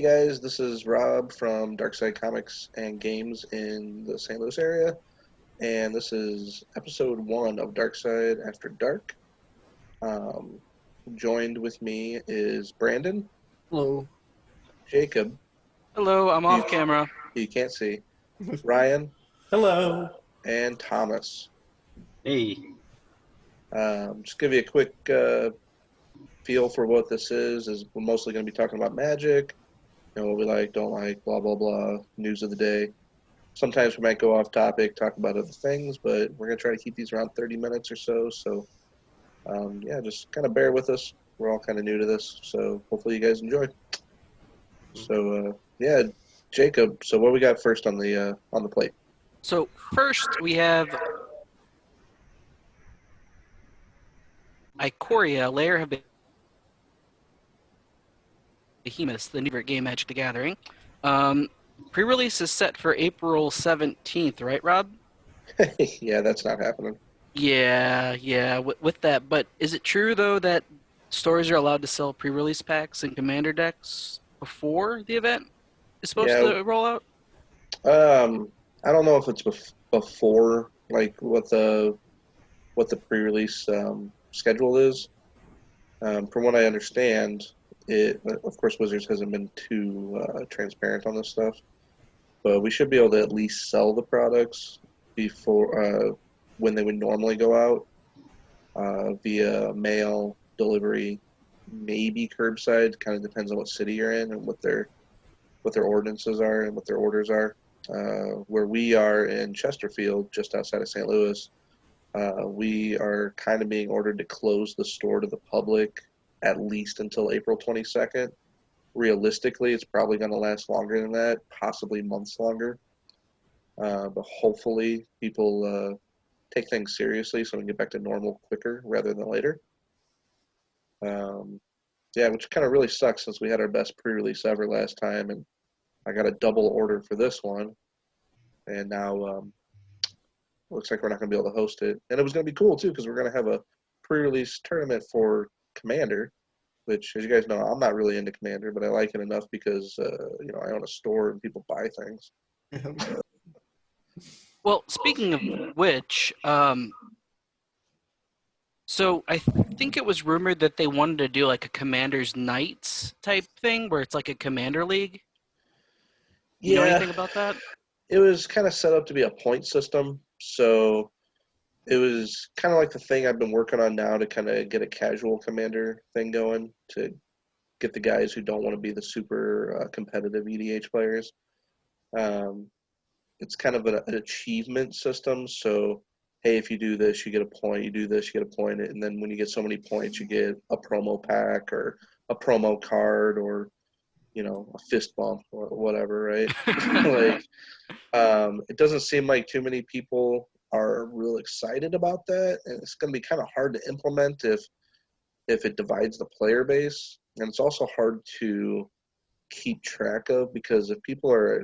guys, this is Rob from Darkside Comics and Games in the St. Louis area, and this is episode 1 of Darkside After Dark. Um, Joined with me is Brandon, Hello. Jacob, Hello, I'm you, off camera. you can't see, Ryan, Hello. and Thomas. Hey. Just give you a quick feel for what this is we're mostly going to be talking about Magic, what we like, don't like, blah, blah, blah, news of the day. Sometimes we might go off topic, talk about other things, but we're going to try to keep these around 30 minutes or so. So, just kind of bear with us. We're all kind of new to this, so hopefully you guys enjoy. So, Jacob, so what we got first on the plate? So first we have Ikoria, Lair of Behemoths, the new game Magic the Gathering. Pre-release is set for April 17th, right, Rob? Yeah, that's not happening. Yeah, with that. But is it true, though, that stores are allowed to sell pre-release packs and commander decks before the event is supposed to roll out? I don't know if it's before, like, what the pre-release schedule is. From what I understand, of course, Wizards hasn't been too transparent on this stuff, but we should be able to at least sell the products before when they would normally go out via mail, delivery, maybe curbside. Kind of depends on what city you're in and what their ordinances are and what their orders are. Where we are in Chesterfield, just outside of St. Louis, we are kind of being ordered to close the store to the public at least until April 22nd. Realistically, it's probably going to last longer than that, possibly months longer. But hopefully people take things seriously so we can get back to normal quicker rather than later. Which kind of really sucks since we had our best pre-release ever last time, and I got a double order for this one, and now looks like we're not going to be able to host it. And it was going to be cool, too, because we're going to have a pre-release tournament for Commander, which, as you guys know, I'm not really into Commander, but I like it enough because, I own a store and people buy things. Well, speaking of which, so I think it was rumored that they wanted to do like a Commander's Knights type thing where it's like a Commander League. You know anything about that? It was kind of set up to be a point system, so it was kind of like the thing I've been working on now to kind of get a casual Commander thing going, to get the guys who don't want to be the super competitive EDH players. It's kind of an achievement system, so hey, if you do this, you get a point, you do this, you get a point, and then when you get so many points, you get a promo pack or a promo card or a fist bump or whatever, right? It doesn't seem like too many people are real excited about that, and it's going to be kind of hard to implement if it divides the player base, and it's also hard to keep track of because if people are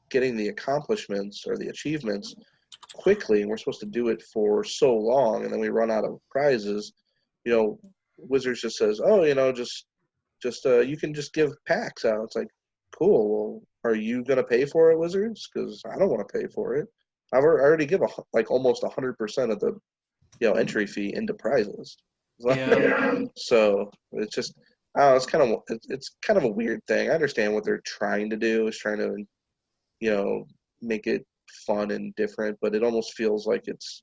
getting the accomplishments or the achievements quickly, and we're supposed to do it for so long, and then we run out of prizes, Wizards just says, just you can just give packs out. It's like, cool. Well, are you gonna pay for it, Wizards? Because I don't want to pay for it. I already give almost 100% of the entry fee into prizes. Yeah. So it's just, it's kind of a weird thing. I understand what they're trying to do is trying to make it fun and different, but it almost feels like it's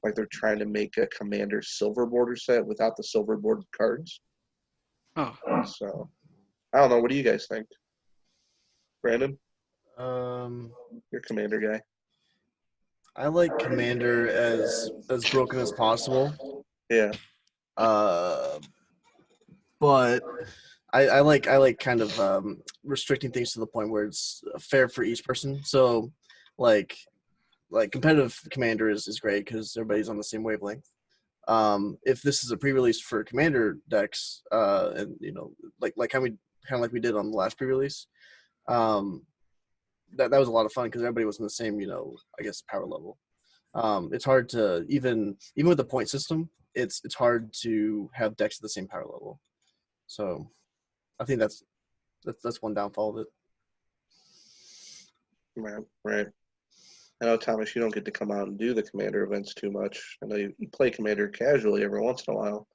like they're trying to make a Commander silver border set without the silver bordered cards. Oh. So, I don't know. What do you guys think? Brandon? You're Commander guy. I like Commander as broken as possible. Yeah. But I like kind of restricting things to the point where it's fair for each person. So, like competitive Commander is great because everybody's on the same wavelength. If this is a pre-release for Commander decks, and like how we kind of like we did on the last pre-release, that was a lot of fun because everybody was in the same I guess power level. It's hard to even with the point system, it's hard to have decks at the same power level. So I think that's That's one downfall of it. Right. I know, Thomas, you don't get to come out and do the Commander events too much. I know you play Commander casually every once in a while.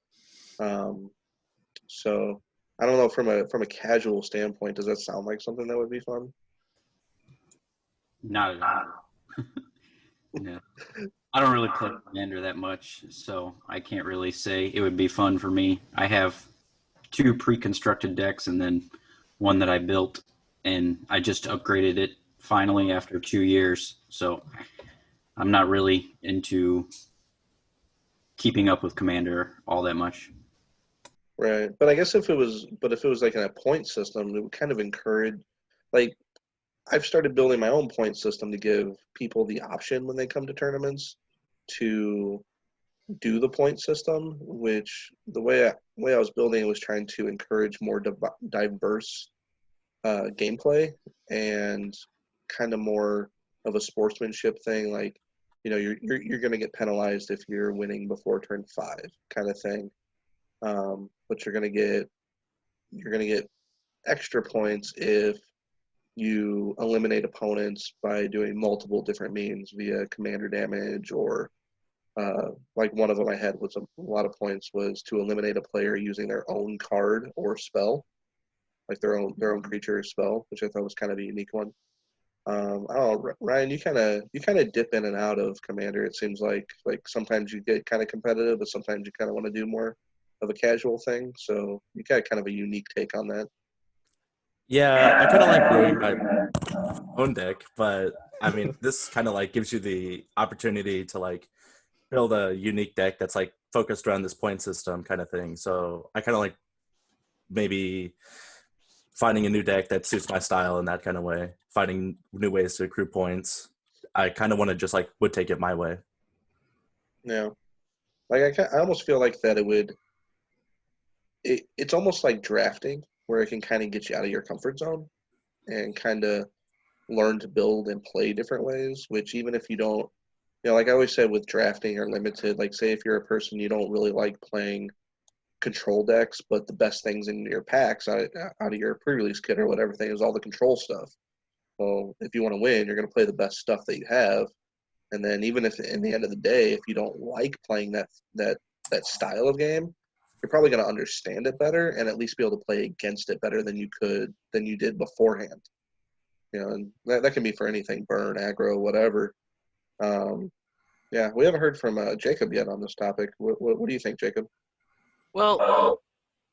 So I don't know, from a casual standpoint, does that sound like something that would be fun? Not at all. No. I don't really play Commander that much, so I can't really say it would be fun for me. I have 2 pre-constructed decks and then one that I built, and I just upgraded it finally after 2 years. So I'm not really into keeping up with Commander all that much. Right. But I guess if it was like in a point system, it would kind of encourage, like, I've started building my own point system to give people the option when they come to tournaments to do the point system, which the way I was building it was trying to encourage more diverse gameplay and kind of more of a sportsmanship thing. Like, you're going to get penalized if you're winning before turn 5, kind of thing. But you're going to get extra points if you eliminate opponents by doing multiple different means via commander damage, or like one of them I had was a lot of points was to eliminate a player using their own card or spell, like their own creature or spell, which I thought was kind of a unique one. I don't know, Ryan, you kind of dip in and out of Commander. It seems like sometimes you get kind of competitive, but sometimes you kind of want to do more of a casual thing. So you got kind of a unique take on that. Yeah, I kind of like brewing my own deck, but I mean, this kind of like gives you the opportunity to like build a unique deck that's like focused around this point system kind of thing. So I kind of like maybe finding a new deck that suits my style in that kind of way, finding new ways to accrue points. I kind of want to just like would take it my way. Yeah, like I almost feel like that it's almost like drafting, where it can kind of get you out of your comfort zone and kind of learn to build and play different ways, which even if you don't, like I always said with drafting or limited, like say if you're a person you don't really like playing control decks, but the best things in your packs out of your pre-release kit or whatever thing is all the control stuff. Well, if you want to win, you're going to play the best stuff that you have. And then even if in the end of the day, if you don't like playing that style of game, you're probably going to understand it better and at least be able to play against it better than you did beforehand. And that can be for anything, burn, aggro, whatever. Yeah, we haven't heard from Jacob yet on this topic. What do you think, Jacob? Well,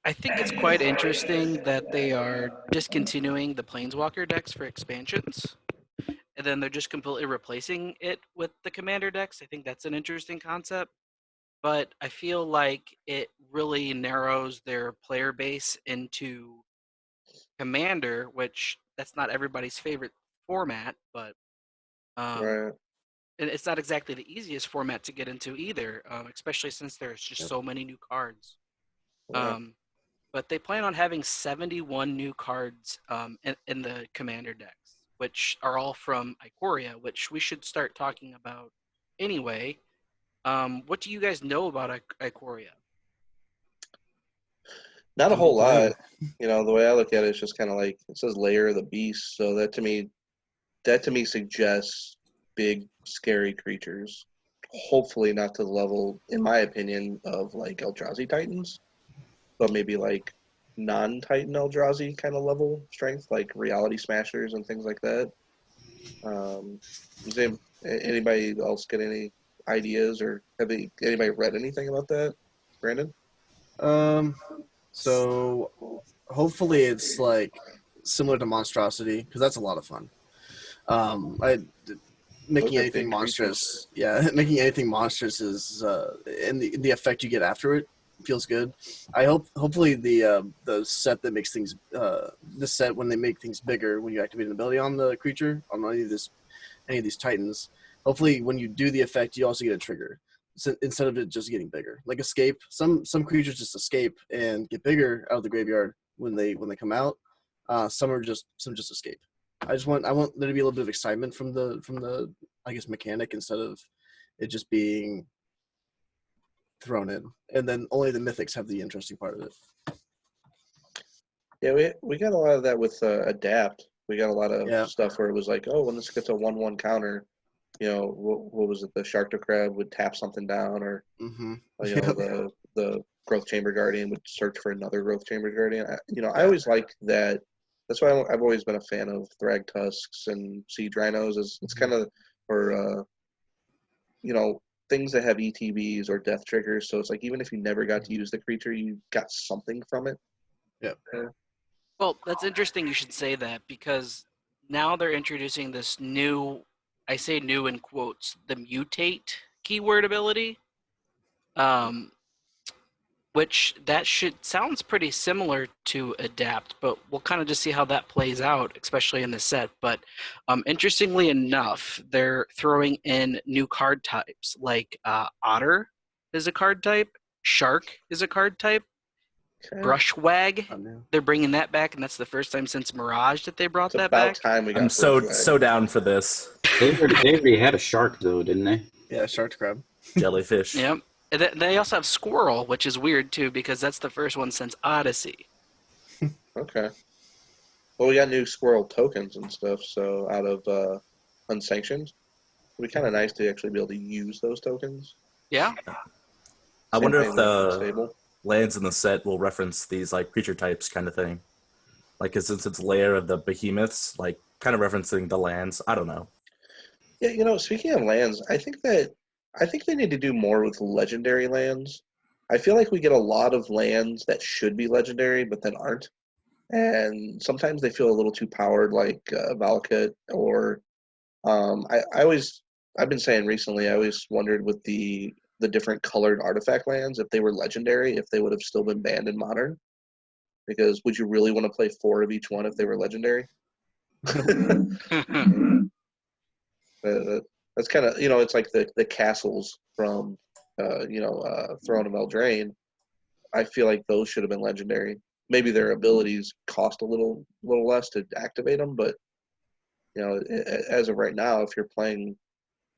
I think it's quite interesting that they are discontinuing the Planeswalker decks for expansions, and then they're just completely replacing it with the Commander decks. I think that's an interesting concept, but I feel like it really narrows their player base into Commander, which that's not everybody's favorite format, but Right. and it's not exactly the easiest format to get into either, especially since there's just so many new cards. Yeah. But they plan on having 71 new cards in the Commander decks, which are all from Ikoria, which we should start talking about anyway. What do you guys know about Ikoria? Not a Can we whole play? lot. The way I look at it is just kind of like it says Lair of the Beast, so that to me suggests big, scary creatures. Hopefully not to the level, in my opinion, of like Eldrazi Titans, but maybe like non-Titan Eldrazi kind of level strength, like Reality Smashers and things like that. Does anybody else get any ideas, or anybody read anything about that? Brandon? So hopefully it's like similar to Monstrosity, because that's a lot of fun. Making Those are anything big monstrous, yeah, making anything monstrous is and the effect you get after it feels good. Hopefully the set that makes things the set when they make things bigger when you activate an ability on the creature on any of these Titans. Hopefully when you do the effect, you also get a trigger. So instead of it just getting bigger, like escape. Some creatures just escape and get bigger out of the graveyard when they come out. Some just escape. I want there to be a little bit of excitement from the I guess mechanic instead of it just being thrown in. And then only the mythics have the interesting part of it. Yeah, we got a lot of that with Adapt. We got a lot of Yeah. stuff where it was like, oh, when this gets a 1/1 counter, what was it? The Shark Crab would tap something down, or Mm-hmm. the Growth Chamber Guardian would search for another Growth Chamber Guardian. I always like that. That's why I've always been a fan of Thrag Tusks and Siege Rhinos. It's kind of or things that have ETBs or death triggers. So it's like even if you never got to use the creature, you got something from it. Yeah. Well, that's interesting you should say that because now they're introducing this new, I say new in quotes, the mutate keyword ability, um, which that sounds pretty similar to adapt, but we'll kind of just see how that plays out, especially in the set. But interestingly enough, they're throwing in new card types like otter is a card type, shark is a card type, Okay. brushwag. I know. They're bringing that back, and that's the first time since Mirage that they brought It's that about back. time we got. I'm so Brushwag. down for this. They already had a shark though, didn't they? Yeah, shark crab. Jellyfish. Yep. And they also have squirrel, which is weird too because that's the first one since Odyssey. Okay. Well, we got new squirrel tokens and stuff. So out of unsanctioned, it'd be kind of nice to actually be able to use those tokens. Yeah. I Same wonder thing if with the stable. lands in the set will reference these like creature types kind of thing. Like, 'cause since it's layer of the behemoths, like kind of referencing the lands. I don't know. Yeah, speaking of lands, I think they need to do more with legendary lands. I feel like we get a lot of lands that should be legendary but then aren't, and sometimes they feel a little too powered, like Valakut or I've been saying recently. I always wondered with the different colored artifact lands if they were legendary, if they would have still been banned in Modern. Because would you really want to play 4 of each one if they were legendary? That's kind of it's like the castles from Throne of Eldraine. I feel like those should have been legendary. Maybe their abilities cost a little less to activate them, but as of right now, if you're playing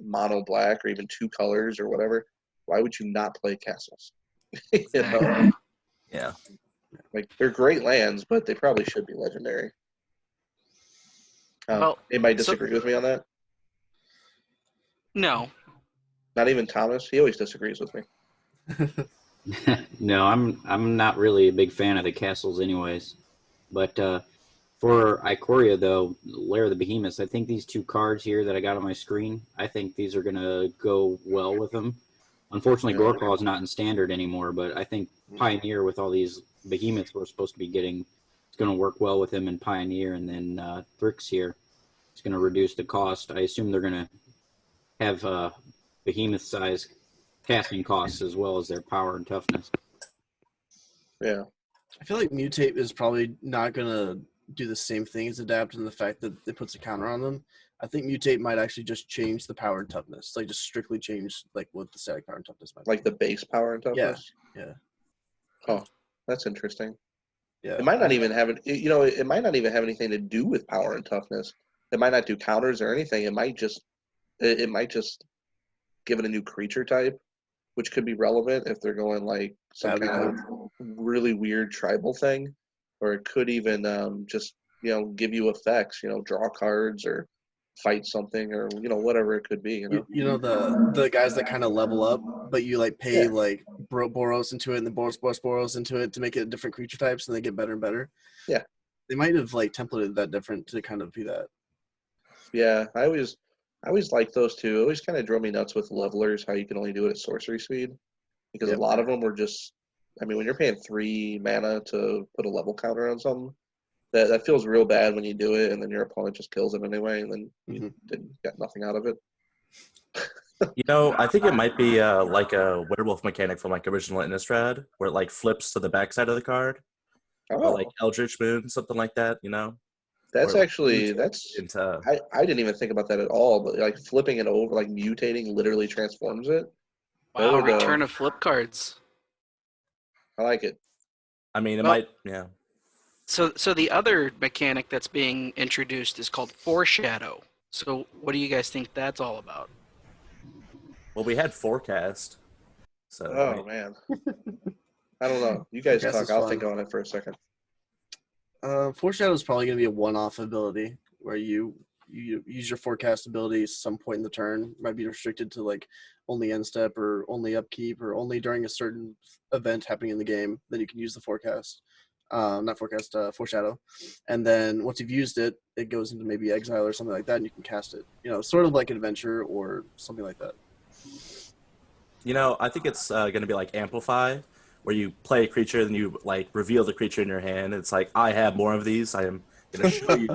mono black or even 2 colors or whatever, why would you not play castles? Exactly. Yeah. Like they're great lands, but they probably should be legendary. Well, Anybody so- disagree with me on that? No. Not even Thomas. He always disagrees with me. No, I'm not really a big fan of the castles, anyways. But for Ikoria, though, Lair of the Behemoths, I think these 2 cards here that I got on my screen, I think these are gonna go well with them. Unfortunately, Yeah. Goreclaw is not in standard anymore, but I think Pioneer with all these behemoths we're supposed to be getting, it's gonna work well with him in Pioneer, and then Thrix here, it's gonna reduce the cost. I assume they're gonna have behemoth size casting costs as well as their power and toughness. Yeah. I feel like mutate is probably not gonna do the same thing as adapt in the fact that it puts a counter on them. I think mutate might actually just change the power and toughness, like just strictly change like what the static power and toughness might be. Like the base power and toughness. Yeah. Oh, that's interesting. Yeah. It might not even have it. It might not even have anything to do with power and toughness. It might not do counters or anything. It might just give it a new creature type, which could be relevant if they're going like some That'd be kind of really weird tribal thing, or it could even just give you effects. Draw cards or fight something or whatever it could be. The guys that kind of level up, but you like pay Yeah. like Boros into it and the Boros into it to make it different creature types and they get better and better. Yeah. They might have like templated that different to kind of do that. Yeah, I always like those two. It always kind of drove me nuts with levelers, how you can only do it at sorcery speed. Because Yep. a lot of them were just, when you're paying 3 mana to put a level counter on something, that feels real bad when you do it, and then your opponent just kills them anyway, and then you didn't get nothing out of it. I think it might be like a werewolf mechanic from like original Innistrad, where it like flips to the backside of the card, or Oh, like Eldritch Moon, something like that. that's Or, like, actually mutates into. I didn't even think about that at all. But like flipping it over, like mutating, literally transforms it. That Wow, would, return of flip cards. I like it. I mean, it Well- might. Yeah. So the other mechanic that's being introduced is called foreshadow. So what do you guys think that's all about? Well, we had forecast. So. Oh man, I don't know. You guys Forecast talk. is I'll fun. think on it for a second. Foreshadow is probably going to be a one-off ability where you use your forecast ability some point in the turn. Might be restricted to like only end step or only upkeep or only during a certain event happening in the game. Then you can use the forecast, not forecast, foreshadow. And then once you've used it, it goes into maybe exile or something like that, and you can cast it. Sort of like an adventure or something like that. I think it's going to be like Amplify, where you play a creature and you like reveal the creature in your hand. It's like, I have more of these. I am going to show you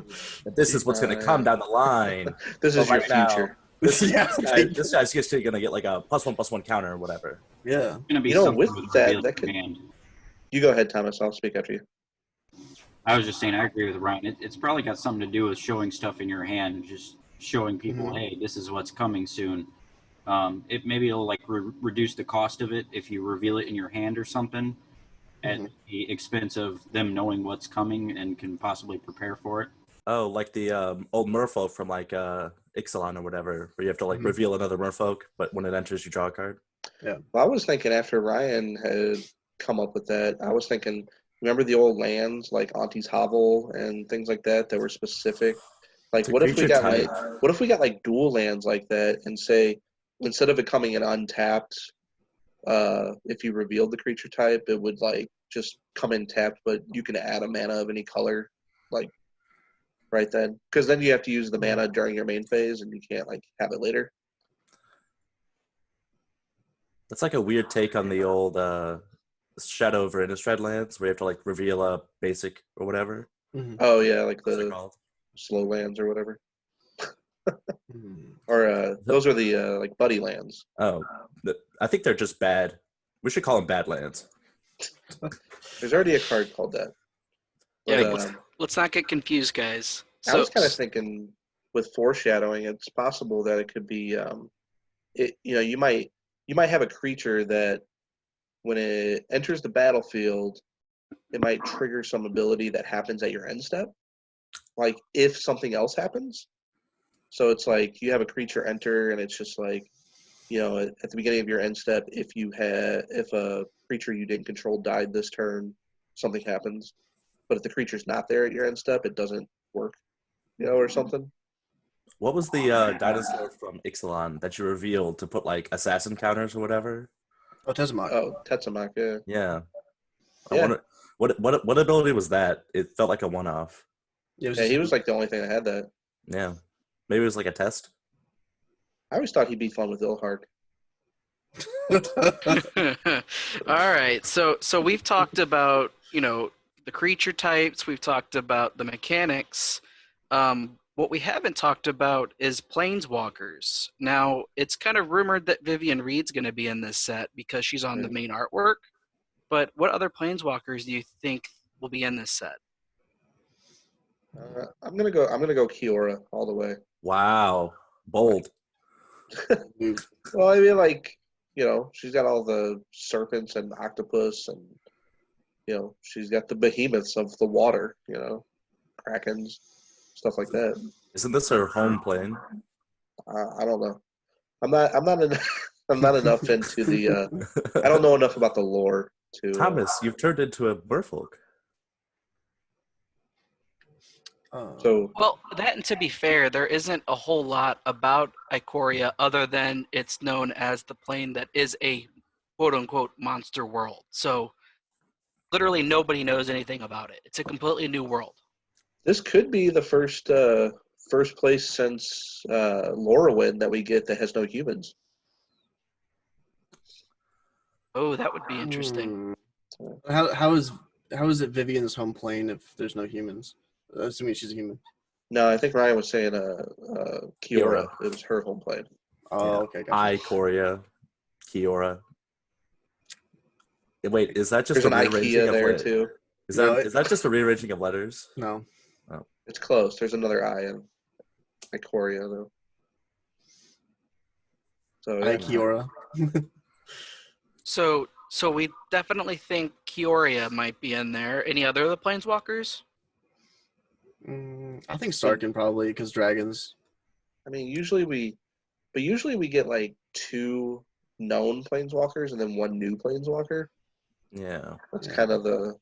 that this is what's going to come down the line. This is But your right now, future. this Yeah. guy's just going to get like a +1/+1 counter or whatever. Yeah. It's gonna be With something with that, revealed that could. command. You go ahead, Thomas. I'll speak after you. I was just saying, I agree with Ryan. It's probably got something to do with showing stuff in your hand, just showing people, Mhm. hey, this is what's coming soon. It'll like reduce the cost of it if you reveal it in your hand or something, at the expense of them knowing what's coming and can possibly prepare for it. Oh, like the old merfolk from like Ixalan or whatever, where you have to like reveal another merfolk, but when it enters, you draw a card. Yeah. Well, I was thinking after Ryan had come up with that, I was thinking, remember the old lands like Auntie's Hovel and things like that were specific? Like, It's a what if we creature got type. like dual lands like that, and say instead of it coming in untapped, if you revealed the creature type, it would like just come in tapped, but you can add a mana of any color, like right then, because then you have to use the mana during your main phase, and you can't like have it later. That's like a weird take on the old Shadow over Innistrad lands, where you have to like reveal a basic or whatever. Oh yeah, like What's it the called? slow lands or whatever. Or those are the like buddy lands. Oh, I think they're just bad. We should call them bad lands. There's already a card called that. Yeah, But, let's not get confused, guys. I was kind of thinking with foreshadowing, it's possible that it could be, you might have a creature that when it enters the battlefield, it might trigger some ability that happens at your end step, like if something else happens. So it's like you have a creature enter, and it's just like, at the beginning of your end step, if a creature you didn't control died this turn, something happens. But if the creature's not there at your end step, it doesn't work, or something. What was the dinosaur from Ixalan that you revealed to put like assassin counters or whatever? Oh, Tezzamok. Oh, Tetsumak, yeah. Yeah. I Yeah. wonder what ability was that? It felt like a one-off. Yeah, He was like the only thing that had that. Yeah. Maybe it was like a test. I always thought he'd be fun with Ilhark. All right, so we've talked about the creature types. We've talked about the mechanics. What we haven't talked about is planeswalkers. Now, it's kind of rumored that Vivian Reed's going to be in this set because she's on the main artwork. But what other planeswalkers do you think will be in this set? I'm gonna go Kiora all the way. Wow. Bold. Well, I mean, like, she's got all the serpents and octopus, and she's got the behemoths of the water, krakens, stuff like that. Isn't this her home plane? I don't know. I'm not I'm not enough into the. I don't know enough about the lore to. Thomas, you've turned into a merfolk. So Well, that, and to be fair, there isn't a whole lot about Ikoria other than it's known as the plane that is a quote-unquote monster world. So literally nobody knows anything about it. It's a completely new world. this could be the first place since Lorwyn that we get that has no humans. Oh, that would be interesting. How is it Vivian's home plane if there's no humans? Assuming she's a human. No, I think Ryan was saying Kiora. Kiora. It was her home plane. Oh, Yeah. okay. Gotcha. Ikoria, Kiora. Wait, is that just There's a an rearranging IKEA of there letters? too. Is No, that just a rearranging of letters? No. It's close. There's another I in Ikoria though. So yeah. Kiora. So we definitely think Kioria might be in there. Any other of the planeswalkers? I think Sarkin probably because dragons. I mean, usually we get like 2 known planeswalkers and then 1 new planeswalker. Yeah. That's kind of the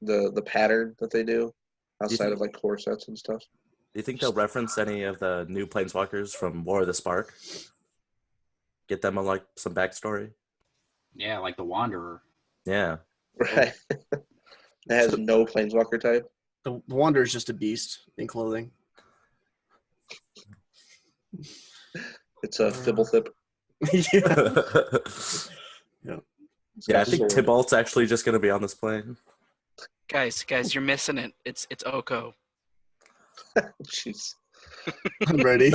the pattern that they do outside of like core sets and stuff. Do you think they'll reference any of the new planeswalkers from War of the Spark? Get them like some backstory? Yeah, like the Wanderer. Yeah. Right. It has no planeswalker type. The Wanderer is just a beast in clothing. It's a Fibblethip. Yeah. Yeah, I think Tybalt's actually just going to be on this plane. Guys, you're missing it. It's Oko. Jeez. I'm ready.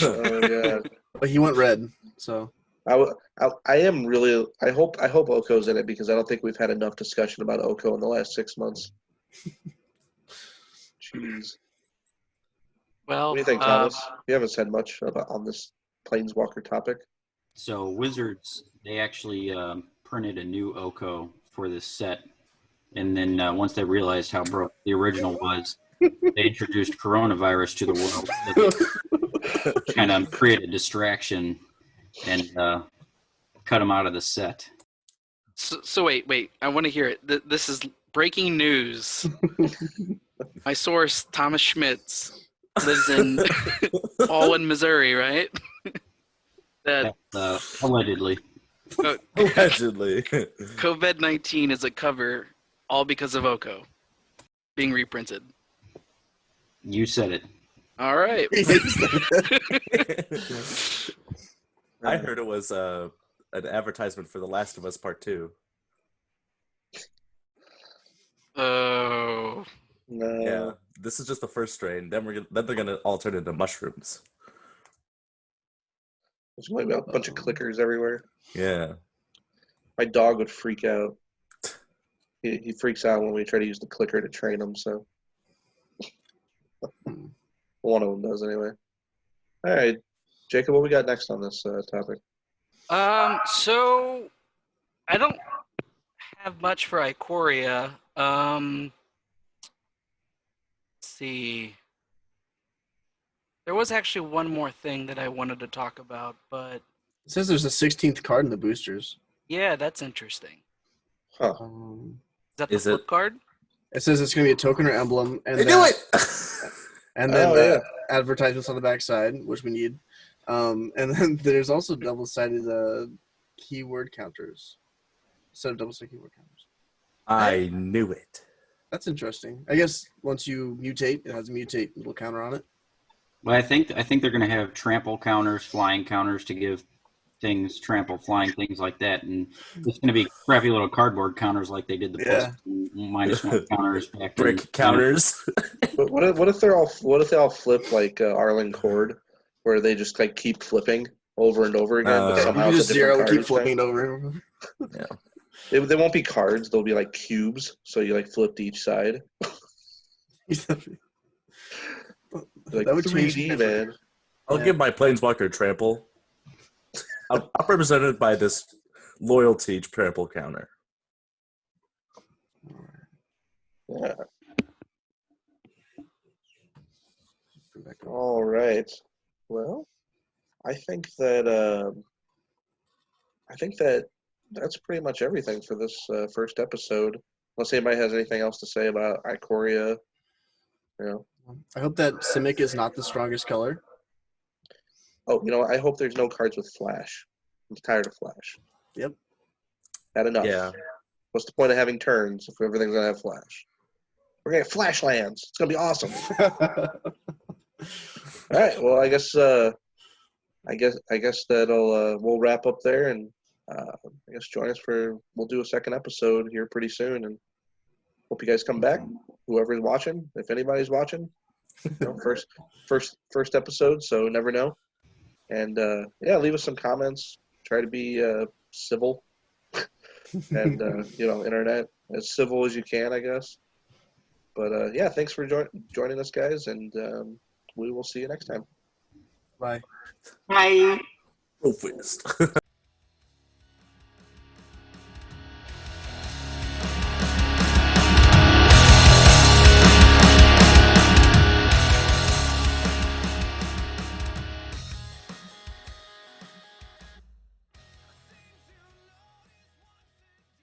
Oh god. But he went red, so. I am really. I hope Oko's in it because I don't think we've had enough discussion about Oko in the last 6 months. Jeez. Well, What do you think, Thomas? You haven't said much on this planeswalker topic. So Wizards, they actually printed a new Oko for this set, and then once they realized how broke the original was, they introduced coronavirus to the world, to kind of create a distraction and cut them out of the set. So wait. I want to hear it. This is breaking news. My source, Thomas Schmitz, lives in Alwyn, Missouri, right? That Allegedly. Allegedly. COVID-19 is a cover, all because of Oko being reprinted. You said it. All right. I heard it was an advertisement for The Last of Us Part 2. Oh. No. Yeah, this is just the first strain. Then they're gonna all turn into mushrooms. There's going to be a bunch of clickers everywhere. Yeah. My dog would freak out. He freaks out when we try to use the clicker to train him. So one of them does anyway. All right, Jacob, what we got next on this topic? So I don't have much for Ikoria. Let's see. There was actually one more thing that I wanted to talk about, but It says there's a 16th card in the boosters. yeah, that's interesting. Huh. Is that the Is flip it- card? It says it's going to be a token or emblem, and I then, knew it! and then Oh, the advertisements on the backside, which we need. And then there's also double-sided keyword counters. Set of double-sided keyword counters. I knew it. That's interesting. I guess once you mutate, it has a mutate little counter on it. But I think they're going to have trample counters, flying counters to give things trample, flying things like that, and it's going to be crappy little cardboard counters like they did the plus -1 counters back Brick in, counters. But what if they all flip like Arlen Cord, where they just like keep flipping over and over again, but Yeah, somehow you can it's just a different zero, card keep each time? flipping it over. Yeah. They won't be cards; they'll be like cubes. So you like flip to each side. Like That would change 3D, everything. man. I'll Yeah. give my planeswalker trample. I'm represented by this loyalty trample counter. Yeah. All right. Well, I think that that's pretty much everything for this first episode. Unless anybody has anything else to say about Ikoria, you know. I hope that Simic is not the strongest color. Oh, you know, I hope there's no cards with Flash. I'm tired of Flash. Yep. Had enough. Yeah. What's the point of having turns if everything's gonna have Flash? We're gonna have Flash lands. It's gonna be awesome. All right. Well, I guess that'll we'll wrap up there, and I guess join us we'll do a second episode here pretty soon, and hope you guys come back. Whoever's watching, if anybody's watching, you know, first episode, so never know. And yeah, leave us some comments. Try to be civil, and you know, internet as civil as you can, I guess. But yeah, thanks for joining us, guys, and we will see you next time. Bye. Bye. Go first.